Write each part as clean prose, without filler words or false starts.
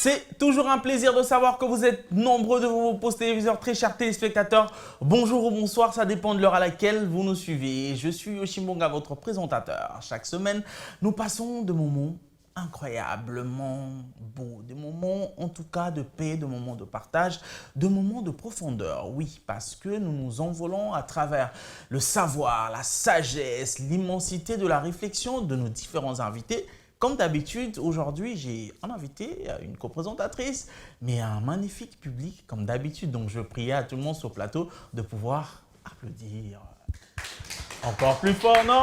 C'est toujours un plaisir de savoir que vous êtes nombreux devant vos postes téléviseurs, très chers téléspectateurs. Bonjour ou bonsoir, ça dépend de l'heure à laquelle vous nous suivez. Je suis Yoshibonga, votre présentateur. Chaque semaine, nous passons de moments incroyablement beaux, des moments en tout cas de paix, de moments de partage, de moments de profondeur. Oui, parce que nous nous envolons à travers le savoir, la sagesse, l'immensité de la réflexion de nos différents invités. Comme d'habitude, aujourd'hui, j'ai un invité, une co-présentatrice, mais un magnifique public comme d'habitude. Donc, je priais à tout le monde sur le plateau de pouvoir applaudir encore plus fort, non?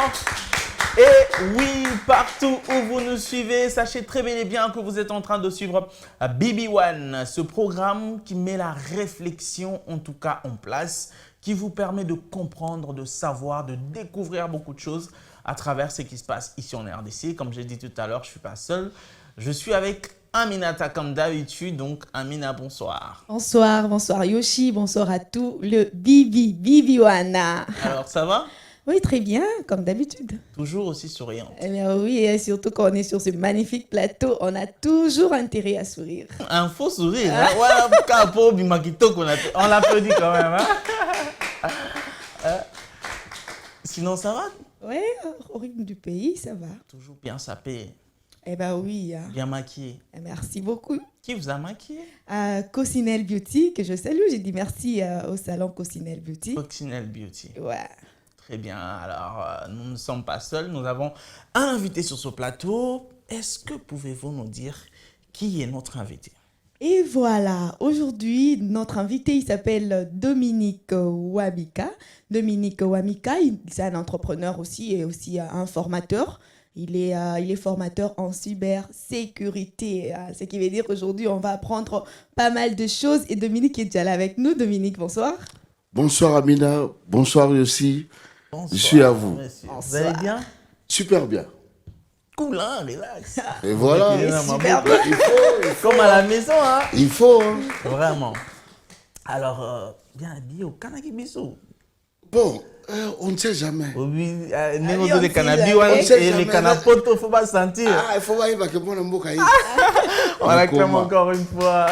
Et oui, partout où vous nous suivez, sachez très bel et bien que vous êtes en train de suivre BB1, ce programme qui met la réflexion en tout cas en place, qui vous permet de comprendre, de savoir, de découvrir beaucoup de choses à travers ce qui se passe ici en RDC. Comme j'ai dit tout à l'heure, je ne suis pas seul. Je suis avec Aminata comme d'habitude. Donc, Amina, bonsoir. Bonsoir, bonsoir Yoshi, bonsoir à tout le Bibiwana. Alors, ça va? Oui, très bien, comme d'habitude. Toujours aussi souriante. Eh bien oui, et surtout quand on est sur ce magnifique plateau, on a toujours intérêt à sourire. Un faux sourire, hein? Voilà, on l'applaudit quand même. Hein? Sinon, ça va? Oui, au rythme du pays, ça va. Toujours bien sapé. Eh bien oui. Bien maquillé. Merci beaucoup. Qui vous a maquillé? Coccinelle Beauty, que je salue. J'ai dit merci au salon Coccinelle Beauty. Coccinelle Beauty. Ouais. Très bien. Alors, nous ne sommes pas seuls. Nous avons un invité sur ce plateau. Est-ce que pouvez-vous nous dire qui est notre invité? Et voilà, aujourd'hui, notre invité, il s'appelle Dominique Wamika. Dominique Wamika, c'est un entrepreneur aussi et aussi un formateur. Il est formateur en cybersécurité, ce qui veut dire qu'aujourd'hui, on va apprendre pas mal de choses. Et Dominique est déjà là avec nous. Dominique, bonsoir. Bonsoir Amina, bonsoir Yossi. Bonsoir, je suis à vous. Vous allez bien? Super bien. Cool, hein, relax. Et voilà. Super bien. Il faut, Comme à la maison, hein. il faut. Hein. Vraiment. Alors, bien habillé au Kanaki Bissou. Bon, on ne sait jamais. Oui, on les sait cannabis jamais. et les canapotes, il ne faut pas se sentir. Ah, il faut voir, il va que bon un beau cahier. On acclame encore une fois.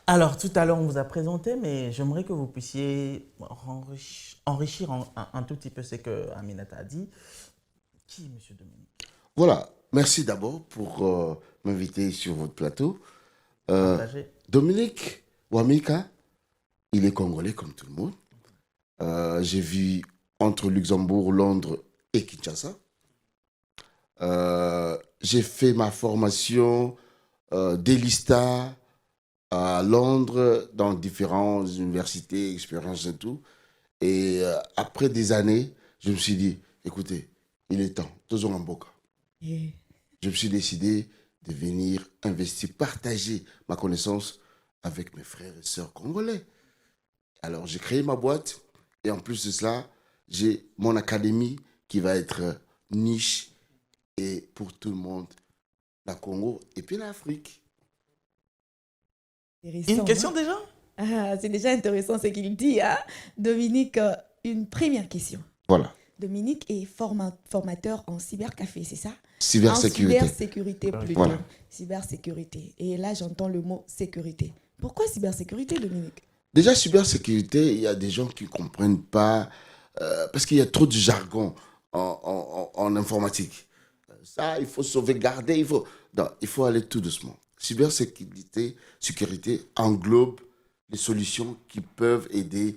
Alors, tout à l'heure, on vous a présenté, mais j'aimerais que vous puissiez enrichir un tout petit peu ce que Aminata a dit. Qui est M. Dominique? Voilà, merci d'abord pour m'inviter sur votre plateau. Partagez. Dominique Wamika, il est congolais comme tout le monde. J'ai vu entre Luxembourg, Londres et Kinshasa. J'ai fait ma formation d'Elista à Londres, dans différentes universités, expériences et tout. Et après des années, je me suis dit, écoutez, il est temps, tous en Mboka. Yeah. Je me suis décidé de venir investir, partager ma connaissance avec mes frères et sœurs congolais. Alors, j'ai créé ma boîte et en plus de cela, j'ai mon académie qui va être niche et pour tout le monde, la Congo et puis l'Afrique. Une question déjà? C'est déjà intéressant ce qu'il dit. Hein? Dominique, une première question. Voilà. Dominique est formateur en cybercafé, c'est ça? Cybersécurité. En cybersécurité plutôt. Voilà. Cybersécurité. Et là, j'entends le mot sécurité. Pourquoi cybersécurité, Dominique? Déjà, cybersécurité, il y a des gens qui ne comprennent pas parce qu'il y a trop de jargon en informatique. Ça, il faut sauvegarder, il faut aller tout doucement. Sécurité englobe les solutions qui peuvent aider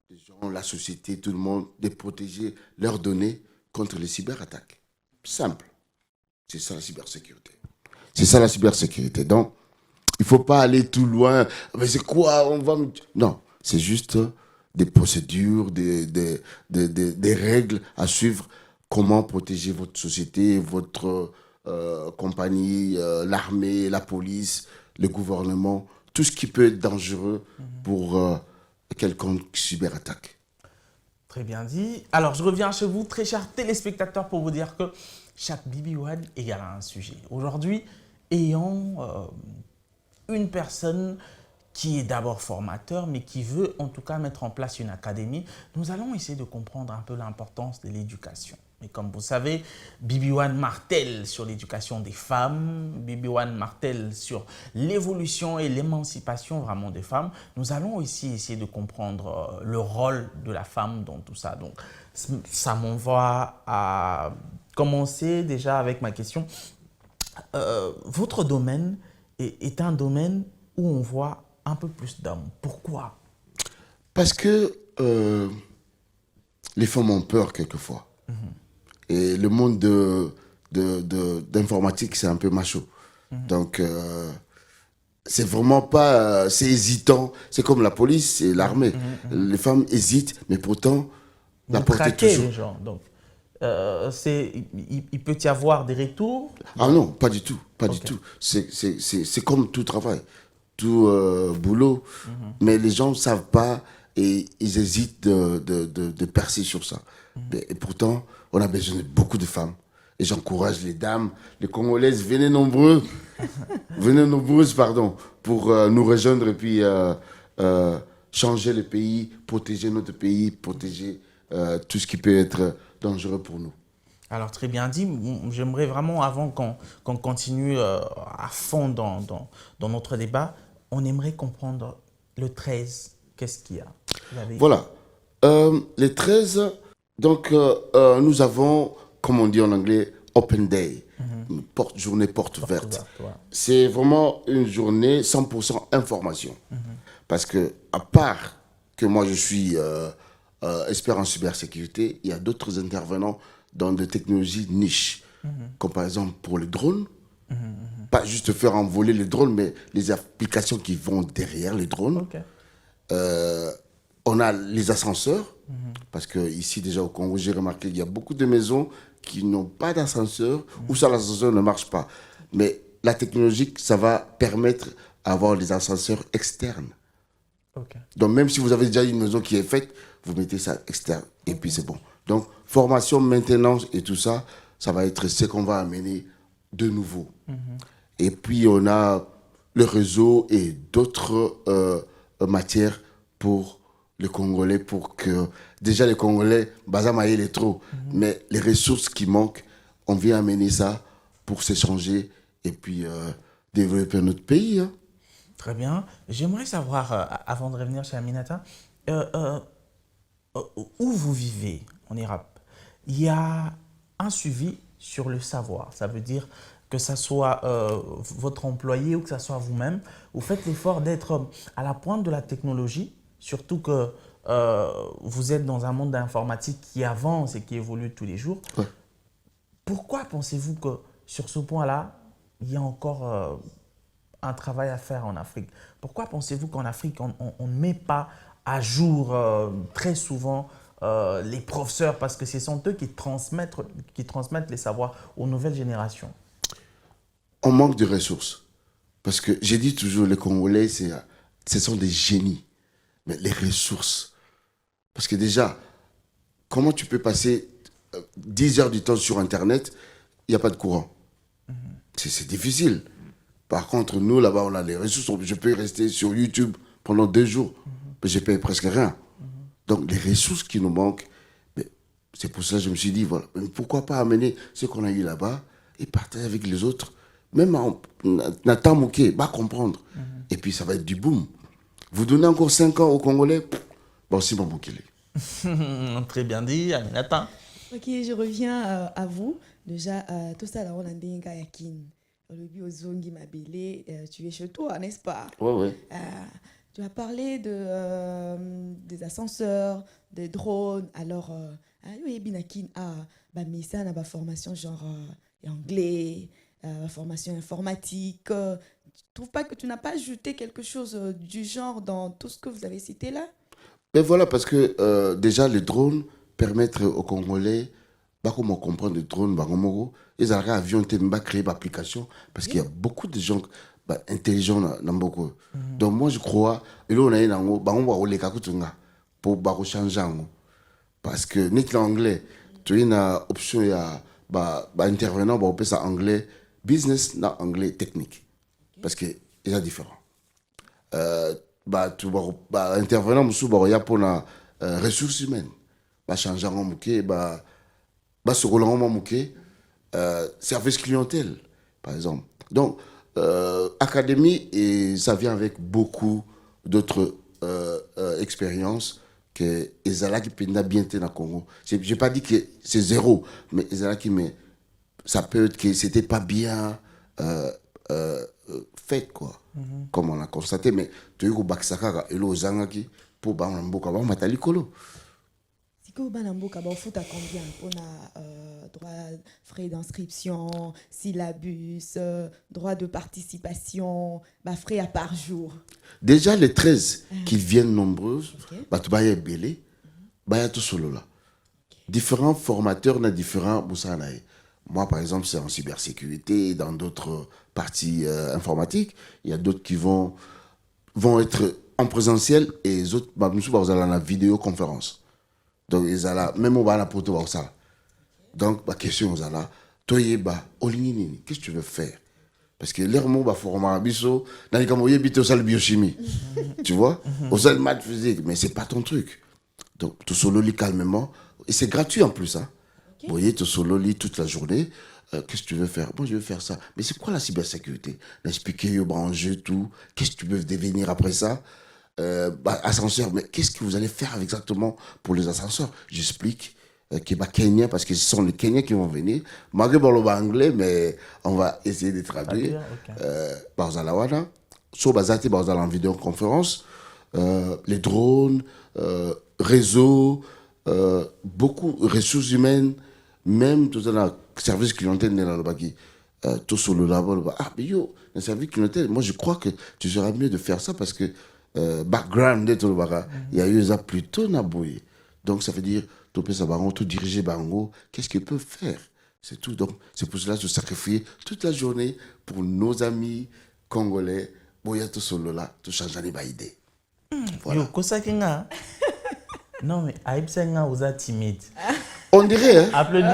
les gens, la société, tout le monde, de protéger leurs données contre les cyberattaques. Simple. C'est ça la cybersécurité. C'est ça la cybersécurité. Donc, il ne faut pas aller tout loin. Mais c'est quoi? Non, c'est juste des procédures, des règles à suivre. Comment protéger votre société, votre compagnie, l'armée, la police, le gouvernement, tout ce qui peut être dangereux pour quelconque cyberattaque. Très bien dit. Alors, je reviens chez vous, très chers téléspectateurs, pour vous dire que chaque BB1 égale un sujet. Aujourd'hui, ayant une personne qui est d'abord formateur, mais qui veut en tout cas mettre en place une académie, nous allons essayer de comprendre un peu l'importance de l'éducation. Et comme vous savez, Bibi One martèle sur l'éducation des femmes, Bibi One martèle sur l'évolution et l'émancipation vraiment des femmes. Nous allons aussi essayer de comprendre le rôle de la femme dans tout ça. Donc, ça m'envoie à commencer déjà avec ma question. Votre domaine est un domaine où on voit un peu plus d'hommes. Pourquoi? Parce que les femmes ont peur quelquefois. Et le monde d'informatique, c'est un peu macho. Donc, c'est vraiment pas... c'est hésitant. C'est comme la police et l'armée. Les femmes hésitent, mais pourtant, la Vous porte est traquez toujours... les gens. Donc, il peut y avoir des retours? Ah non, pas du tout. Pas du Ok. tout. C'est comme tout travail, tout boulot. Mais les gens ne savent pas et ils hésitent de percer sur ça. Et pourtant, on a besoin de beaucoup de femmes. Et j'encourage les dames, les Congolaises, venez nombreuses, pardon, pour nous rejoindre et puis changer le pays, protéger notre pays, protéger tout ce qui peut être dangereux pour nous. Alors, très bien dit. J'aimerais vraiment, avant qu'on continue à fond dans notre débat, on aimerait comprendre le 13. Qu'est-ce qu'il y a? Vous avez- Voilà. Les 13, donc nous avons, comme on dit en anglais, Open Day, une journée porte verte. Ouais. C'est vraiment une journée 100% information. Parce que, à part que moi je suis expert en cybersécurité, il y a d'autres intervenants dans des technologies niches, comme par exemple pour les drones. Pas juste faire envoler les drones, mais les applications qui vont derrière les drones. Ok. On a les ascenseurs, parce que ici déjà au Congo, j'ai remarqué qu'il y a beaucoup de maisons qui n'ont pas d'ascenseur, ou ça l'ascenseur ne marche pas. Mais la technologie, ça va permettre d'avoir des ascenseurs externes. Ok. Donc même si vous avez déjà une maison qui est faite, vous mettez ça externe, et puis c'est bon. Donc formation, maintenance et tout ça, ça va être ce qu'on va amener de nouveau. Et puis on a le réseau et d'autres matières pour les Congolais, pour que déjà les Congolais, Bazamaï est trop, mais les ressources qui manquent, on vient amener ça pour s'échanger et puis développer notre pays. Hein. Très bien. J'aimerais savoir, avant de revenir chez Aminata, où vous vivez en Europe, il y a un suivi sur le savoir. Ça veut dire que ce soit votre employé ou que ce soit vous-même, vous faites l'effort d'être à la pointe de la technologie, surtout que vous êtes dans un monde d'informatique qui avance et qui évolue tous les jours. Ouais. Pourquoi pensez-vous que sur ce point-là, il y a encore un travail à faire en Afrique? Pourquoi pensez-vous qu'en Afrique, on ne met pas à jour très souvent les professeurs, parce que ce sont eux qui transmettent les savoirs aux nouvelles générations? On manque de ressources. Parce que j'ai dit toujours, les Congolais, ce sont des génies. Mais les ressources. Parce que déjà, comment tu peux passer 10 heures du temps sur Internet, il n'y a pas de courant. C'est difficile. Par contre, nous, là-bas, on a les ressources. Je peux rester sur YouTube pendant 2 jours. Mais je paye presque rien. Donc, les ressources qui nous manquent, c'est pour ça que je me suis dit, voilà, mais pourquoi pas amener ce qu'on a eu là-bas et partager avec les autres. Même Nathan Mouké va comprendre. Et puis, ça va être du boom. Vous donnez encore 5 ans aux Congolais, bon, c'est bon, Moukele. Très bien dit, Aminata. Ok, je reviens à vous. Déjà, tout ça, là, on a des gars yakin. Le biozongi mabélé, tu es chez toi, n'est-ce pas? Ouais. Tu as parlé des ascenseurs, des drones. Alors, oui, binakin mais ça, on a formation genre anglais, formation informatique. Tu trouves pas que tu n'as pas ajouté quelque chose du genre dans tout ce que vous avez cité là? Mais voilà, parce que déjà, les drones permettent aux Congolais, comment comprendre les drones, ils arrivent à avion, créer une application, parce qu'il y a beaucoup de gens intelligents dans beaucoup. Donc moi, je crois, et là, on a un ango, pour changer. Parce que, net l'anglais, tu as une option, il y a intervenant, on peut ça anglais business, non anglais technique. Parce que, c'est différent. Intervenant, il y a pour la ressources humaines. Changer en mouké, bah ce rôle service clientèle par exemple. Donc académie, et ça vient avec beaucoup d'autres expériences que Ezala qui peut bien être dans le Congo. J'ai pas dit que c'est zéro, mais Ezala qui mais ça peut être que c'était pas bien fait quoi, comme on a constaté. Mais tu as eu Baksaka et le Zangaki pour Bamboka Matalikolo. Si que Banamboka fout à combien? On a droit frais d'inscription, syllabus, droit de participation, frais à par jour. Déjà les 13 qui viennent nombreuses, tu vas y belé, bah tout solo là. Différents formateurs dans différents boussanaï. Moi par exemple c'est en cybersécurité, dans d'autres parties informatiques, il y a d'autres qui vont être en présentiel et les autres vous allez en vidéoconférence. Donc ils allent même au bas pour tout ça. Donc ma question aux allez toi qu'est-ce que tu veux faire? Parce que l'air mot va former un biseau dans les camoyers bito salle biochimie. Tu vois? Au salle maths physique, mais c'est pas ton truc. Donc tu solo lis calmement et c'est gratuit en plus hein. Vous voyez, tu solo lis toute la journée. Qu'est-ce que tu veux faire? Moi je veux faire ça. Mais c'est quoi la cybersécurité? Expliquer au enjeu tout. Qu'est-ce que tu veux devenir après ça? Ascenseur, mais qu'est-ce que vous allez faire exactement pour les ascenseurs? J'explique qui est Kenya, parce que ce sont les Kenyans qui vont venir. Malgré le anglais, mais on va essayer de traduire. Barzalawana, sur Bazati, Barzala en vidéoconférence, les drones, réseaux, beaucoup de ressources humaines, même tout ça, le service clientèle dans le baki. Tout sur le labo, mais yo, le service clientèle, moi je crois que tu seras mieux de faire ça parce que background de tout le baga, il y a eu ça plutôt naboué. Donc ça veut dire tout diriger bango, qu'est-ce qu'ils peuvent faire? C'est tout. Donc c'est pour cela que je sacrifie toute la journée pour nos amis congolais. Boya tout solo là, tout changer les idées. Voilà. Yo, kosakinga. Non mais aïbsenga vous êtes timide. On dirait hein. Applaudis.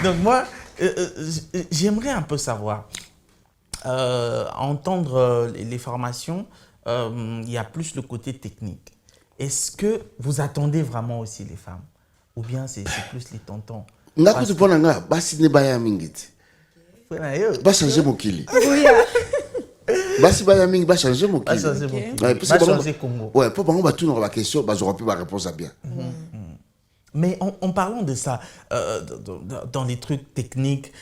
Donc moi j'aimerais un peu savoir entendre les formations. Il y a plus le côté technique. Est-ce que vous attendez vraiment aussi les femmes? Ou bien c'est plus les tontons? Nga tu pona nga basi ne baya mingiti. Ba changer mokili. Basi baya mingi ba changer mokili. Ba changer Congo. Ouais, pour bango ba tout dans la question, ba j'aurais pu ba réponse à bien. Mais en parlant de ça, dans les trucs techniques,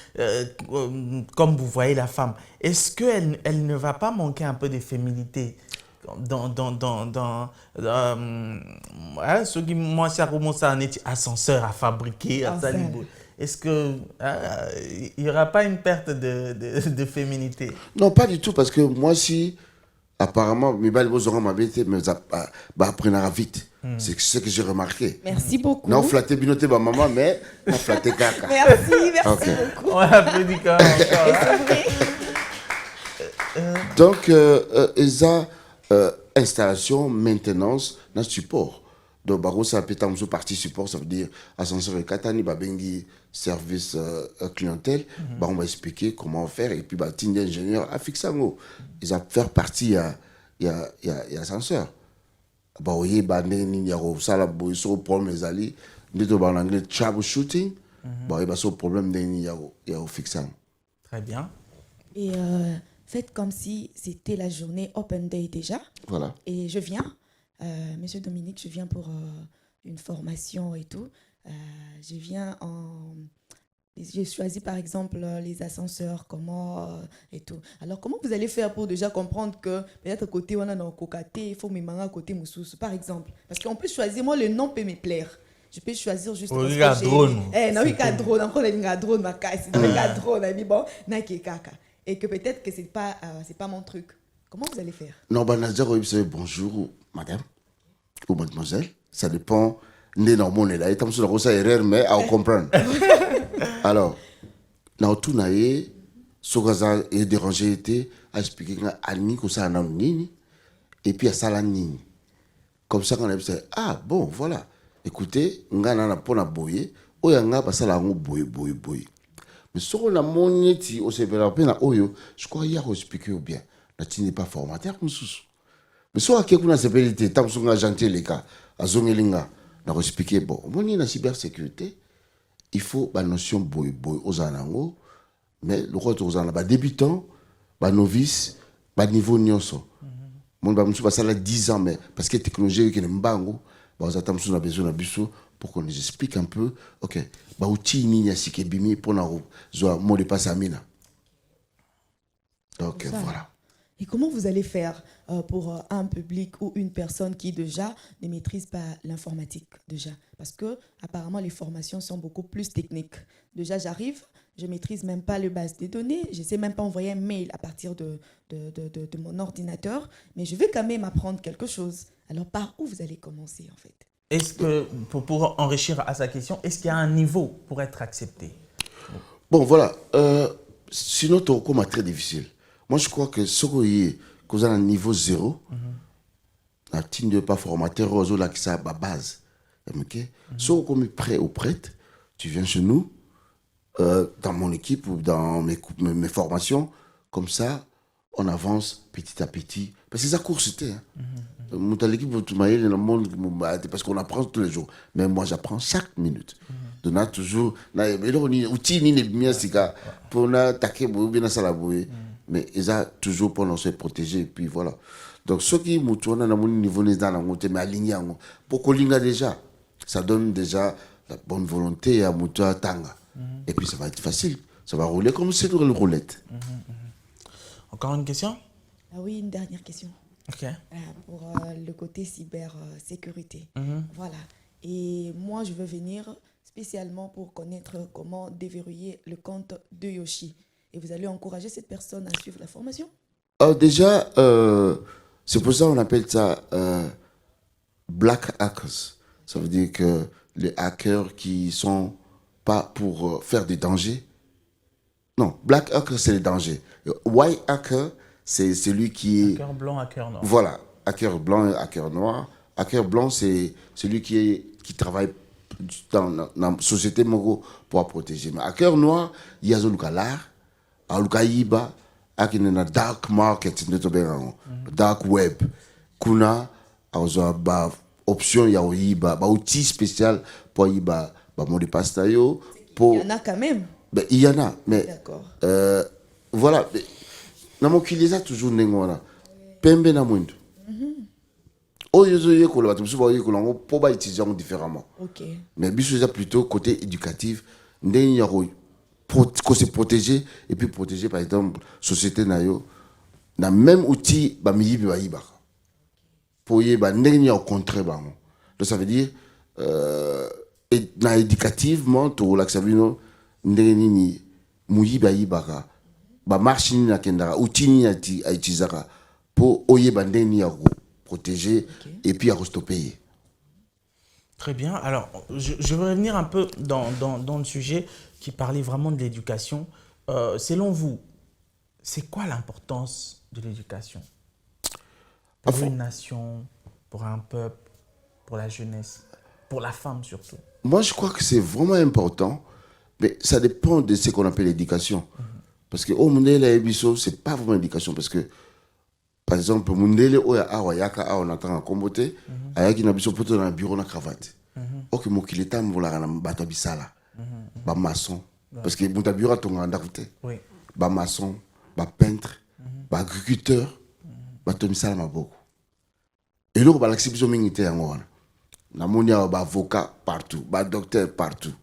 comme vous voyez la femme, est-ce qu'elle ne va pas manquer un peu de féminité dans ce qui moi ça commence à un ascenseur à fabriquer à Salibo. Est-ce que il y aura pas une perte de féminité? Non, pas du tout, parce que moi si apparemment mes balles auront ma bête mais apprendra vite. C'est ce que j'ai remarqué. Merci beaucoup. Non, flatter binoté ma maman, mais on flatter caca. Merci beaucoup. On applaudit quand même encore. Donc, ça, installation, maintenance, dans support. Donc, ça peut être partie support, ça veut dire ascenseur et katani, babengi, service clientèle. On va expliquer comment faire et puis team d'ingénieurs à fixer. Ils vont faire partie, il y a ascenseur. Oui, il y a problème en anglais troubleshooting. Il y a problème de fixer. Très bien. Et faites comme si c'était la journée Open Day déjà. Voilà. Et je viens, Monsieur Dominique, je viens pour une formation et tout. Je viens j'ai choisi par exemple les ascenseurs, comment et tout. Alors comment vous allez faire pour déjà comprendre que peut-être à côté on a un cocaté, il faut me manger à côté moussous par exemple. Parce qu'on peut choisir, moi le nom peut me plaire. Je peux choisir juste parce que drone. Non, il y a drone, encore il y a drone ma caisse, il y a drone, bon, naki kaka. Et que peut-être que c'est pas mon truc. Comment vous allez faire? Non, vous savez bonjour madame ou mademoiselle, ça dépend. Néanmoins, là, il y a une erreur, mais à comprendre. Alors, dans tout naïe, ce que j'ai dérangé était à expliquer à Nini que ça a un nini et puis à ça la nini. Comme ça, on a dit ah bon, voilà. Écoutez, on a un peu de boye, on a un peu de boye. Mais si on a mon neti au CPRP, je crois qu'il y a expliqué bien. Tu n'es pas formateur comme ça. Mais si on a quelqu'un qui s'appelle tant que gentil les cas, à Zongelinga. On a expliqué, bon, la cybersécurité, il faut la notion aux anango, mais le rôle aux anango, débutant, novice, niveau nyonso. Mon ba ça 10 ans, mais parce que la technologie qui est mbango, on a besoin de pour qu'on nous explique un peu, ok, outil ni ya sikebimi pour na zo mot de passe amina. Donc voilà. Et comment vous allez faire pour un public ou une personne qui déjà ne maîtrise pas l'informatique déjà? Parce que apparemment les formations sont beaucoup plus techniques. Déjà j'arrive, je maîtrise même pas le base des données, je sais même pas envoyer un mail à partir de mon ordinateur, mais je vais quand même apprendre quelque chose. Alors par où vous allez commencer en fait? Est-ce que, pour enrichir à sa question, est-ce qu'il y a un niveau pour être accepté? Bon voilà, sinon ton cours est très difficile. Moi, je crois que ce que vous avez un niveau 0, la team de pas formateur, réseau là qui ça la base. OK? Si vous êtes prêt ou prête, tu viens chez nous, dans mon équipe ou dans mes formations, comme ça, on avance petit à petit. Parce que c'est ça course, c'était. Dans l'équipe, parce qu'on apprend tous les jours. Mais moi, j'apprends chaque minute. Donc, on a toujours. Mais ils ont toujours pour se protéger. Et puis voilà. Donc, ceux qui ont un niveau mais aligné, pour qu'on déjà, ça donne déjà la bonne volonté à Moutoua Tanga. Et puis, ça va être facile. Ça va rouler comme c'est une roulette. Encore une question? Ah oui, une dernière question. Ok. Pour le côté cybersécurité. Voilà. Et moi, je veux venir spécialement pour connaître comment déverrouiller le compte de Yoshi. Et vous allez encourager cette personne à suivre la formation? Déjà, c'est pour ça qu'on appelle ça black hackers. Ça veut dire que les hackers qui sont pas pour faire des dangers. Non, black hacker, c'est les dangers. White hacker, c'est celui qui est... Hacker blanc, hacker noir. Voilà, hacker blanc et hacker noir. Hacker blanc, c'est celui qui travaille dans la société pour protéger. Mais hacker noir, il y a un l'art. Alukayiba akina dark market dark web kuna azo ba option ya oyiba ba outil spécial pour yiba ba mot de passe yo pour il y en a quand même. Ben il y en a mais voilà na mokiliza toujours nengona pembe na mwendo oyo zo yekola batu so ba yekola ngo pour ba utiliser différemment. OK. Mais biso c'est plutôt côté éducatif ndeni ya pour se protéger et puis protéger par exemple société nayo na même outil ba miyibi ba yiba pour yiba ndenge au contraire ba. Donc ça veut dire na éducativement to la savino ndenge ni muyiba yiba ba marche ni na kendara outil ni a utiliser pour oyeba ndenge ya protéger et puis à stopper. Très bien. Alors, je veux revenir un peu dans le sujet qui parlait vraiment de l'éducation. Selon vous, c'est quoi l'importance de l'éducation pour une nation, pour un peuple, pour la jeunesse, pour la femme surtout? Moi, je crois que c'est vraiment important, mais ça dépend de ce qu'on appelle l'éducation. Parce que au Mundele Ebiso, c'est pas vraiment l'éducation. Parce que, par exemple, Mundele Oya Awa Yaka on attend à comboter, Ayaki Nabiso Poto dans le bureau na cravate. Ok, mon kileta mbola na bata bisala. Ba maçon. Parce que mon bureau ton en d'arrêté. Oui. Ba maçon, ba peintre, ba agriculteur, ba tomisala maboko. Et là, ba l'exhibition mingité en na monia ba avocat partout, ba docteur partout.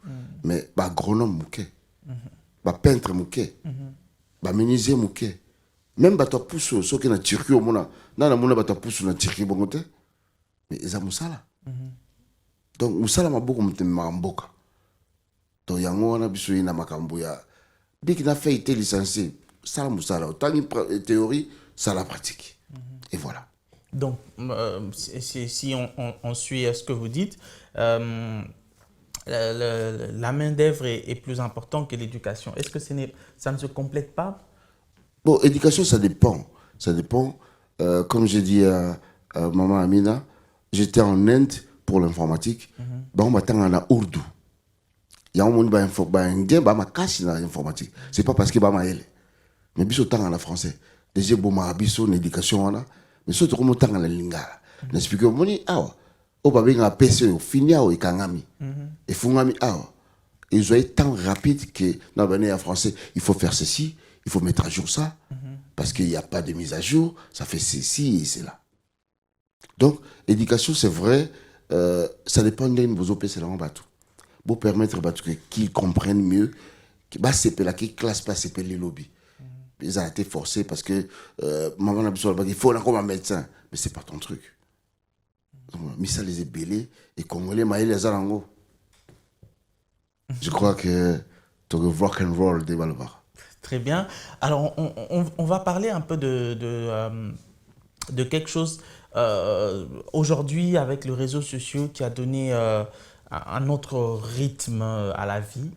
Mais ba agronome mouké. Ba peintre mouké. Ba menuisier mouké. Même ba to pousso so que na Turquie au mona, na mona ba to pousso na Turquie bongote. Mais ils a musala. Donc musala maboko mutema mboka. Donc yango wana biso ina makambo ya biki na fait été licencié, sala musala autant théorie, ça la pratique. Et voilà. Donc si on suit ce que vous dites, la main-d'œuvre est plus importante que l'éducation. Est-ce que ça ne se complète pas? Bon, éducation, ça dépend. Ça dépend. Comme j'ai dit à maman Amina, j'étais en Inde pour l'informatique. On m'attend en Urdu. Il y a un monde qui ma cache dans l'informatique. C'est pas parce que ma elle. Mais biso temps en français. Déjà bon ma biso l'éducation là. Mais surtout comme temps en la lingala. N'explique moi ni ah au babenga PC au fini au ikangami et fungami ils ont été tant rapide que dans le français il faut faire ceci, il faut mettre à jour ça parce qu'il n'y a pas de mise à jour, ça fait ceci et cela. Donc éducation c'est vrai, ça dépend de vos OPC là en bateau. Pour permettre qu'ils comprennent mieux que bah c'est là qui classe pas c'est les lobbies. Ils ont été forcés parce que maman a besoin il faut encore un médecin, mais c'est pas ton truc. Mais ça les ébélés et congolais maïs les arango. Je crois que tu veux rock and roll des Balvar. Très bien. Alors on va parler un peu de quelque chose aujourd'hui avec les réseaux sociaux qui a donné un autre rythme à la vie,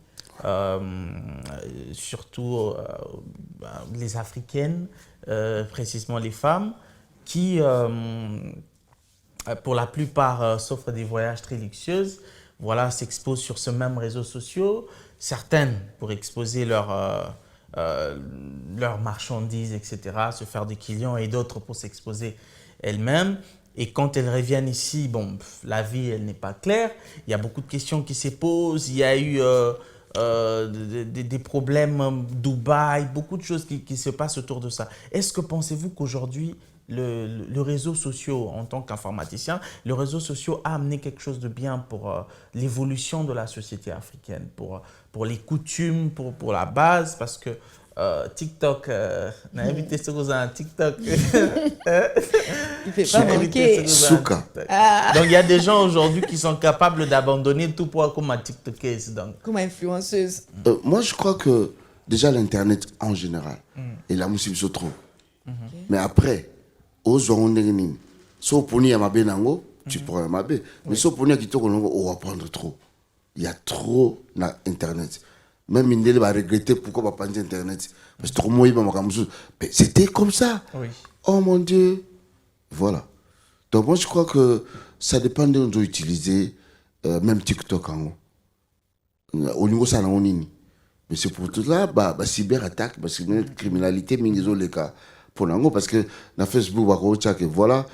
surtout les Africaines, précisément les femmes, qui pour la plupart s'offrent des voyages très luxueux, voilà, s'exposent sur ce même réseau social, certaines pour exposer leurs marchandises, etc., se faire des clients, et d'autres pour s'exposer elles-mêmes. Et quand elles reviennent ici, bon, la vie, elle n'est pas claire. Il y a beaucoup de questions qui se posent. Il y a eu des problèmes Dubaï, beaucoup de choses qui se passent autour de ça. Est-ce que pensez-vous qu'aujourd'hui, le réseau social, en tant qu'informaticien, le réseau social a amené quelque chose de bien pour l'évolution de la société africaine, pour les coutumes, pour la base, parce que TikTok, on a invité ce que un TikTok. Il fait pas manquer. Souka. Donc il y a des gens aujourd'hui qui sont capables d'abandonner tout pour comme un TikTokeuse. Comme influenceuse. Moi je crois que déjà l'internet en général, et la musique c'est trop. Mais après, aux ondengini, so poni ya mabe nango, tu prends ya mabe. Mais so poni ya kitoko nango, on va prendre trop. Il y a trop na internet. Même Mindele va regretter pourquoi on va prendre internet. Parce que trop moi il m'a mais c'était comme ça. Oui. Oh mon Dieu. Voilà. Donc moi je crois que ça dépend de nous utiliser même TikTok en haut. Au niveau ça on nini. Mais c'est pour tout là bah cyberattaque parce que criminalité mingizo les cas pour nango parce que dans Facebook va ko que voilà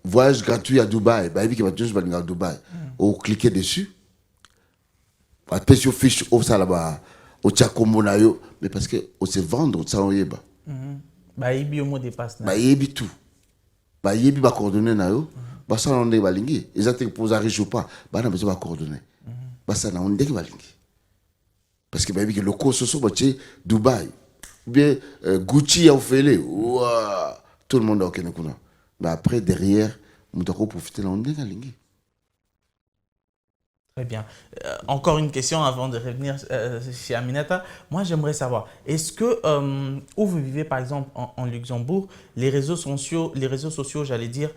voyage gratuit à Dubaï, bah il qui va tous à Dubaï. Ou cliquer dessus. Après sur fiche au ça là-bas au tchakombo na yo mais parce que on se vendre ça on yeba. Bah il bio mot dépasse na. Bah yebi tout. Bah yebi ba coordonner na yo. Bah ça on est balingi. Exactement pour ça riche ou pas. Bah na besoin ba coordonner. Bah ça na on est balingi. Parce que bah yebi que le cours soso baché Dubaï. Bien Gucci a fait ouah tout le monde a aucun kuna. Bah après derrière on doit profiter là on est balingi. Très bien. Encore une question avant de revenir chez Aminata. Moi, j'aimerais savoir, est-ce que, où vous vivez par exemple en Luxembourg, les réseaux sociaux, j'allais dire,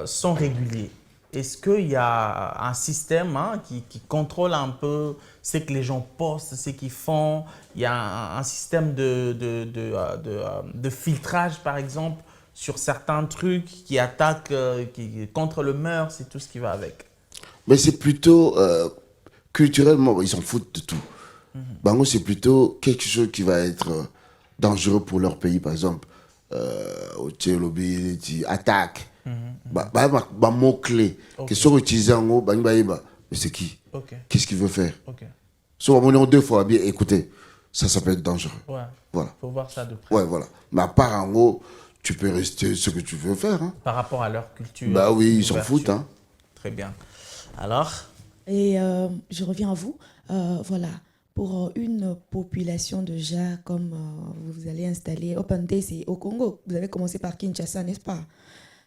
sont réguliers? Est-ce qu'il y a un système qui contrôle un peu ce que les gens postent, ce qu'ils font? Il y a un système de filtrage, par exemple, sur certains trucs qui attaquent, contre le mœurs et tout ce qui va avec? Mais c'est plutôt culturellement, ils s'en foutent de tout. Bango, c'est plutôt quelque chose qui va être dangereux pour leur pays, par exemple. Au Tchélobi, attaque. Mot-clé. Qui sont utilisés en haut, mais c'est qui? Qu'est-ce qu'il veut faire? Soit on est deux fois, bien écoutez, ça peut être dangereux. Ouais. Voilà. Faut voir ça de près. Ouais, voilà. Mais à part en haut, tu peux rester ce que tu veux faire. Hein. Par rapport à leur culture. Bah oui, ils s'en foutent. Hein. Très bien. Alors? Et je reviens à vous. Voilà, pour une population déjà comme vous allez installer Open Day, c'est au Congo. Vous avez commencé par Kinshasa, n'est-ce pas?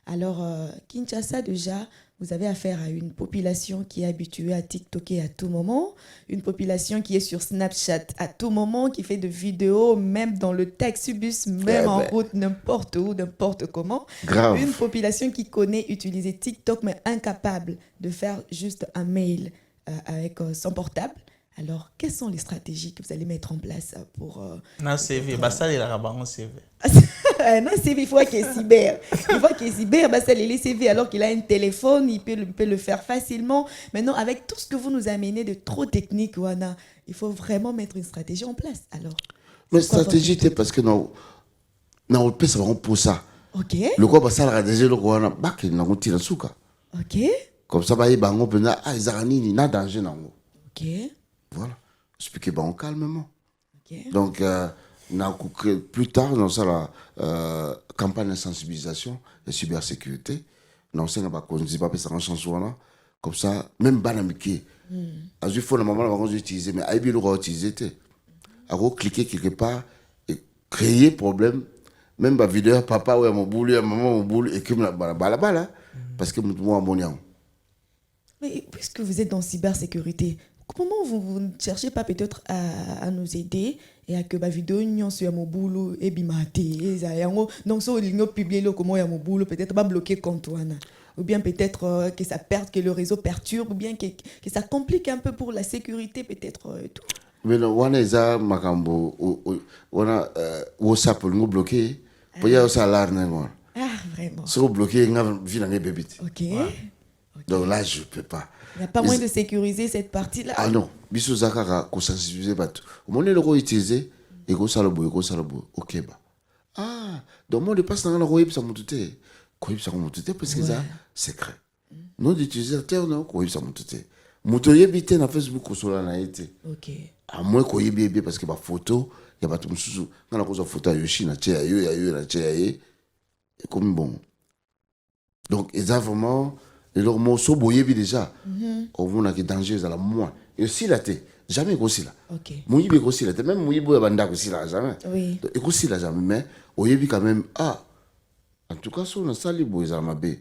Alors, Kinshasa, déjà, vous avez affaire à une population qui est habituée à TikToker à tout moment, une population qui est sur Snapchat à tout moment, qui fait des vidéos, même dans le taxibus, même en route, n'importe où, n'importe comment. Grave. Une population qui connaît utiliser TikTok, mais incapable de faire juste un mail avec son portable. Alors, quelles sont les stratégies que vous allez mettre en place pour... Non, CV, ça, il a un CV. Non, CV, il faut qu'il est cyber. Il faut qu'il est cyber, ça, il est CV alors qu'il a un téléphone, il peut le faire facilement. Maintenant, avec tout ce que vous nous amenez de trop technique, Wana, il faut vraiment mettre une stratégie en place. Alors, mais stratégie, c'est parce que non, on peut savoir pour ça. Ok. Le quoi, ça, la déjà, le quoi, il n'a pas tiré souka. Ok. Comme ça, bah, bango pena, ah, Zaranini, n'a danger, nango. Ok. Voilà. Expliquer bango calmement. Ok. Donc, plus tard, dans ça, la campagne de sensibilisation de cybersécurité, non, c'est pas qu'on dit pas que ça en change souvent. Comme ça, même banamiki. À ce fois, le moment où on utilise, mais aïe, il aura utilisé. À cliquer quelque part et créer problème. Même ma vidéo, papa, ouais, mon boulot, maman, mon boulot, et que la bala, parce que moi, mon niang. Mais puisque vous êtes dans cybersécurité, comment vous ne cherchez pas peut-être à nous aider et à que ma vidéo n'y soit mon boulot et bimaté donc si on publie le comment y a mon boulot peut-être pas bloquer compte ou bien peut-être que ça perde, que le réseau perturbe, ou bien que ça complique un peu pour la sécurité peut-être et tout. Mais non, on a makambo, on a WhatsApp pour nous bloquer, pour y avoir ça l'alarme. Ah, vraiment. Si vous bloquez, on a vu dans les bébés. Ok. Donc là, je ne peux pas. Il n'y a pas moyen de sécuriser cette partie-là. Ah non, biso zakara ko sensibiliser bato. Au moment où on utiliser et ko salobo, OK ba. Ah, donc moi le passe dans la roib ça montute. Ko yib ça montute parce que ça secret. Nous d'utilisateur non ko yib ça montute. Motoye bité na Facebook ko sola na été. OK. À moins ko yib parce que ba photo, il y a pas tout mususu. Quand la cause photo Yoshi na tia yo na tia et comme bon. Donc exactement et leur morceau boyer déjà. On a des dangers à la moins. Et aussi là jamais aussi là. OK. Mouyibi aussi là, même Mouyibo banda aussi là jamais. Oui. Et aussi là jamais mais oyebi quand même en tout cas sur na sali boyza mabe.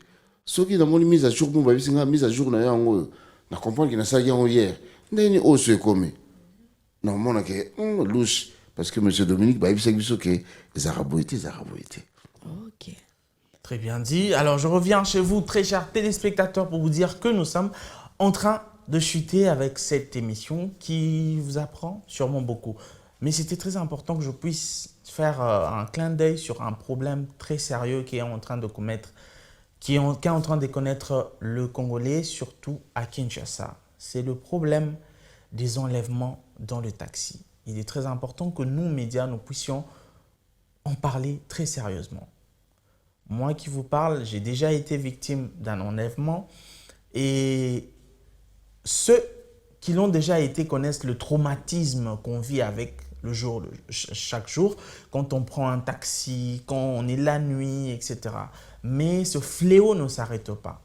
Ceux qui dans mon mise à jour bon ba bisinga mise à jour na yango na comprendre que na sali yango hier. Ndeni o se comme. Non mon que louche parce que monsieur Dominique ba bisinga biso que les araboité. OK. Très bien dit. Alors, je reviens chez vous, très chers téléspectateurs, pour vous dire que nous sommes en train de chuter avec cette émission qui vous apprend sûrement beaucoup. Mais c'était très important que je puisse faire un clin d'œil sur un problème très sérieux qui est en train de connaître le Congolais, surtout à Kinshasa. C'est le problème des enlèvements dans le taxi. Il est très important que nous, médias, nous puissions en parler très sérieusement. Moi qui vous parle, j'ai déjà été victime d'un enlèvement et ceux qui l'ont déjà été connaissent le traumatisme qu'on vit avec chaque jour, quand on prend un taxi, quand on est la nuit, etc. Mais ce fléau ne s'arrête pas.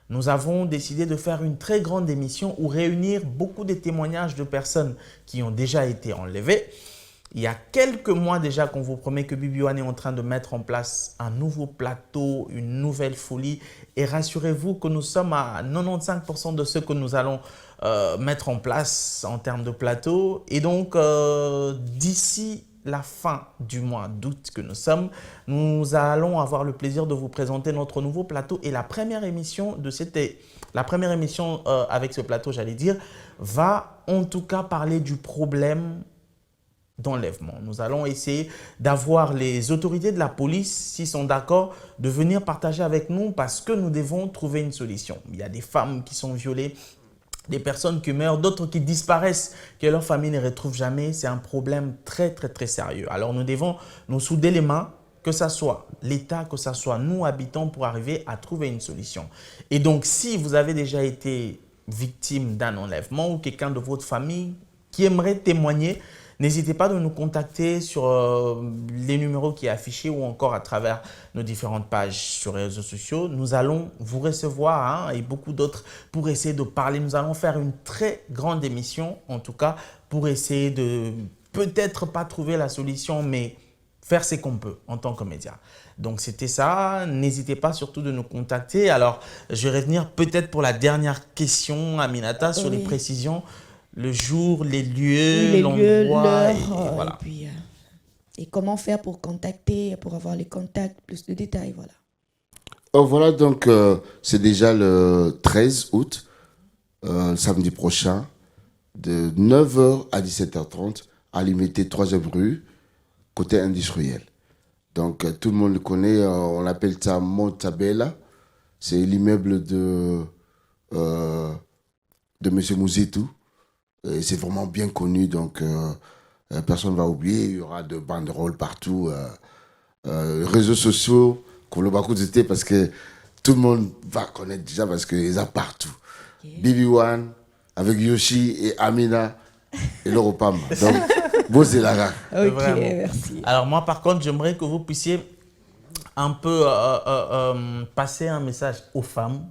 Nous avons décidé de faire une très grande émission où réunir beaucoup de témoignages de personnes qui ont déjà été enlevées. Il y a quelques mois déjà qu'on vous promet que Bibi One est en train de mettre en place un nouveau plateau, une nouvelle folie. Et rassurez-vous que nous sommes à 95% de ce que nous allons mettre en place en termes de plateau. Et donc, d'ici la fin du mois d'août que nous sommes, nous allons avoir le plaisir de vous présenter notre nouveau plateau. Et la première émission avec ce plateau, j'allais dire, va en tout cas parler du problème d'enlèvement. Nous allons essayer d'avoir les autorités de la police, s'ils sont d'accord, de venir partager avec nous parce que nous devons trouver une solution. Il y a des femmes qui sont violées, des personnes qui meurent, d'autres qui disparaissent, que leur famille ne retrouve jamais. C'est un problème très, très, très sérieux. Alors, nous devons nous souder les mains, que ce soit l'État, que ce soit nous, habitants, pour arriver à trouver une solution. Et donc, si vous avez déjà été victime d'un enlèvement ou quelqu'un de votre famille qui aimerait témoigner, n'hésitez pas de nous contacter sur les numéros qui sont affichés ou encore à travers nos différentes pages sur les réseaux sociaux. Nous allons vous recevoir et beaucoup d'autres pour essayer de parler. Nous allons faire une très grande émission, en tout cas, pour essayer de peut-être pas trouver la solution, mais faire ce qu'on peut en tant que média. Donc, c'était ça. N'hésitez pas surtout de nous contacter. Alors, je vais revenir peut-être pour la dernière question, Aminata, sur les précisions. Le jour, les lieux, l'endroit, et voilà. Et comment faire pour contacter, pour avoir les contacts, plus de détails, voilà. Voilà, donc c'est déjà le 13 août, samedi prochain, de 9h à 17h30, à l'imité 3e rue, côté industriel. Donc tout le monde le connaît, on l'appelle ça Montabella. C'est l'immeuble de M. Mouzetou. Et c'est vraiment bien connu, donc personne ne va oublier. Il y aura de banderoles partout. Réseaux sociaux, qu'on le beaucoup d'été parce que tout le monde va connaître déjà parce qu'ils ont partout. Bibi One, avec Yoshi et Amina et Loropam. Donc, beau c'est la gare. Ok, Vraiment. merci. Alors moi, par contre, j'aimerais que vous puissiez un peu passer un message aux femmes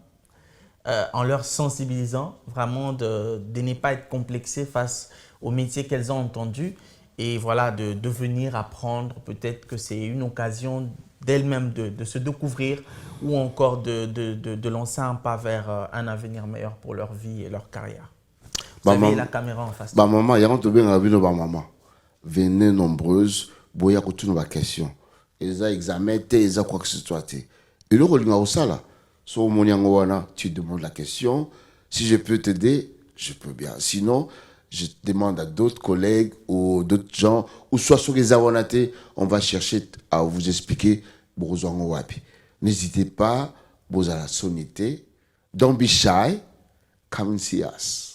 en leur sensibilisant vraiment de ne pas être complexées face au métier qu'elles ont entendu et voilà, de venir apprendre. Peut-être que c'est une occasion d'elles-mêmes de se découvrir ou encore de lancer un pas vers un avenir meilleur pour leur vie et leur carrière. Vous avez la caméra en face. Maman, il y a un bien à maman. Venez nombreuses, boya ko tuna ba question. Ils ont examen, ils ont quoi que ce soit. Et le rôle de ça so tu demandes la question. Si je peux t'aider, je peux bien. Sinon, je demande à d'autres collègues ou d'autres gens, ou soit sur les avantages, on va chercher à vous expliquer. N'hésitez pas, vous avez la sonité. Don't be shy, come and see us.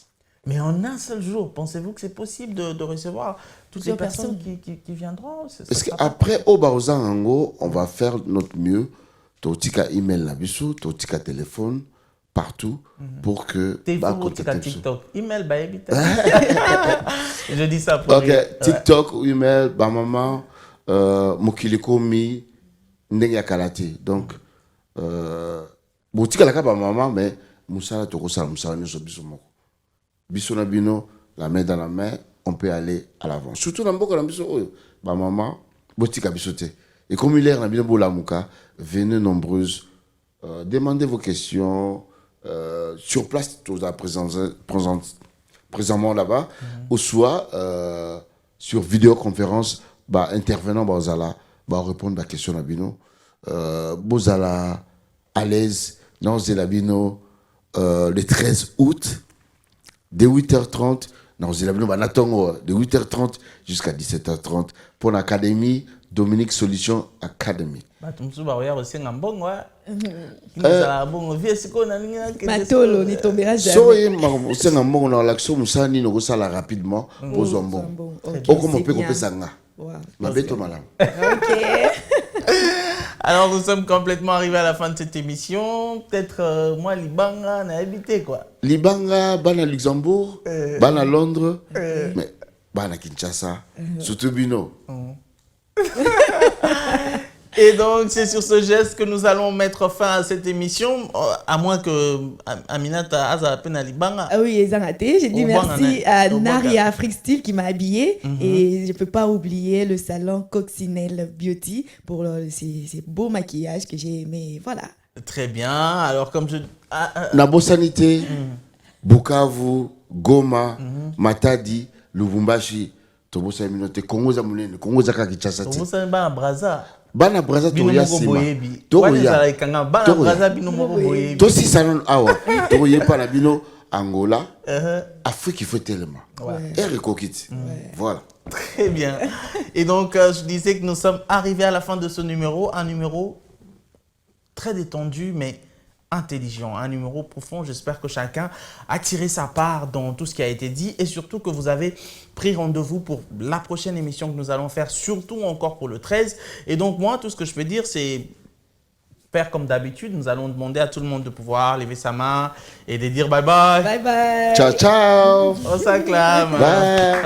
Mais en un seul jour, pensez-vous que c'est possible de recevoir toutes les personnes qui viendront? Parce qu'après, au Baozango, on va faire notre mieux. Totika email la bisou, totika téléphone, partout, pour que... TikTok, email, baby. Je dis ça pour ok, TikTok, email, maman, mokiliko mi, ndenge kalate. Donc, botika la kaba maman, mais moussala toko sala moussala ne so bisou moko. Bisou na bino, la main dans la main, on peut aller à l'avant. Surtout dans beaucoup de bisou, maman, botika bisote. Et comme il est dans bino bolamouka, venez nombreuses, demandez vos questions sur place, tout à présentement là-bas, ou soit sur vidéoconférence, intervenant Bozala, répondre à la question Nabino, Bozala à l'aise, dans Zélabino, le 13 août, dès 8h30, dans Zélabino, de 8h30 jusqu'à 17h30, pour l'Académie Dominique Solution Academy. Matolo, ni tombera jamais. So, on a l'action, Moussa, ni nous ça rapidement, aux zombons. Oh, comment on peut couper ça? Ma bête au malin. Alors, nous sommes complètement arrivés à la fin de cette émission. Peut-être, moi, Libanga, on a habité quoi? Libanga, Bana Luxembourg, Bana Londres, mais Bana Kinshasa, surtout Bino. Et donc, c'est sur ce geste que nous allons mettre fin à cette émission, à moins que Aminata Aza appelle à Libanga. Ah oui, Zangaté. J'ai dit merci à Naria Afrique Style qui m'a habillée. Et je ne peux pas oublier le salon Coccinelle Beauty pour ces beaux maquillages que j'ai aimés. Voilà. Très bien. Alors, comme je... Nabo Sanité, Bukavu, Goma, Matadi, Lubumbashi, Tobo Saminote, Congo Zamoulene, Congo Zaka Kinshasa. Tobo Saminote, Braza. Bana Braza Toya Sima. Toya. Bana Braza Bino Boyebi. Tosi Sanon Awa. Toya Panabino, Angola. Afrique, il faut tellement. Et Rikokit. Voilà. Très bien. Et donc, je disais que nous sommes arrivés à la fin de ce numéro. Un numéro très détendu, mais intelligent, un numéro profond. J'espère que chacun a tiré sa part dans tout ce qui a été dit et surtout que vous avez pris rendez-vous pour la prochaine émission que nous allons faire, surtout encore pour le 13. Et donc moi, tout ce que je peux dire, c'est faire comme d'habitude. Nous allons demander à tout le monde de pouvoir lever sa main et de dire bye bye. Bye bye. Ciao, ciao. On s'acclame. Bye.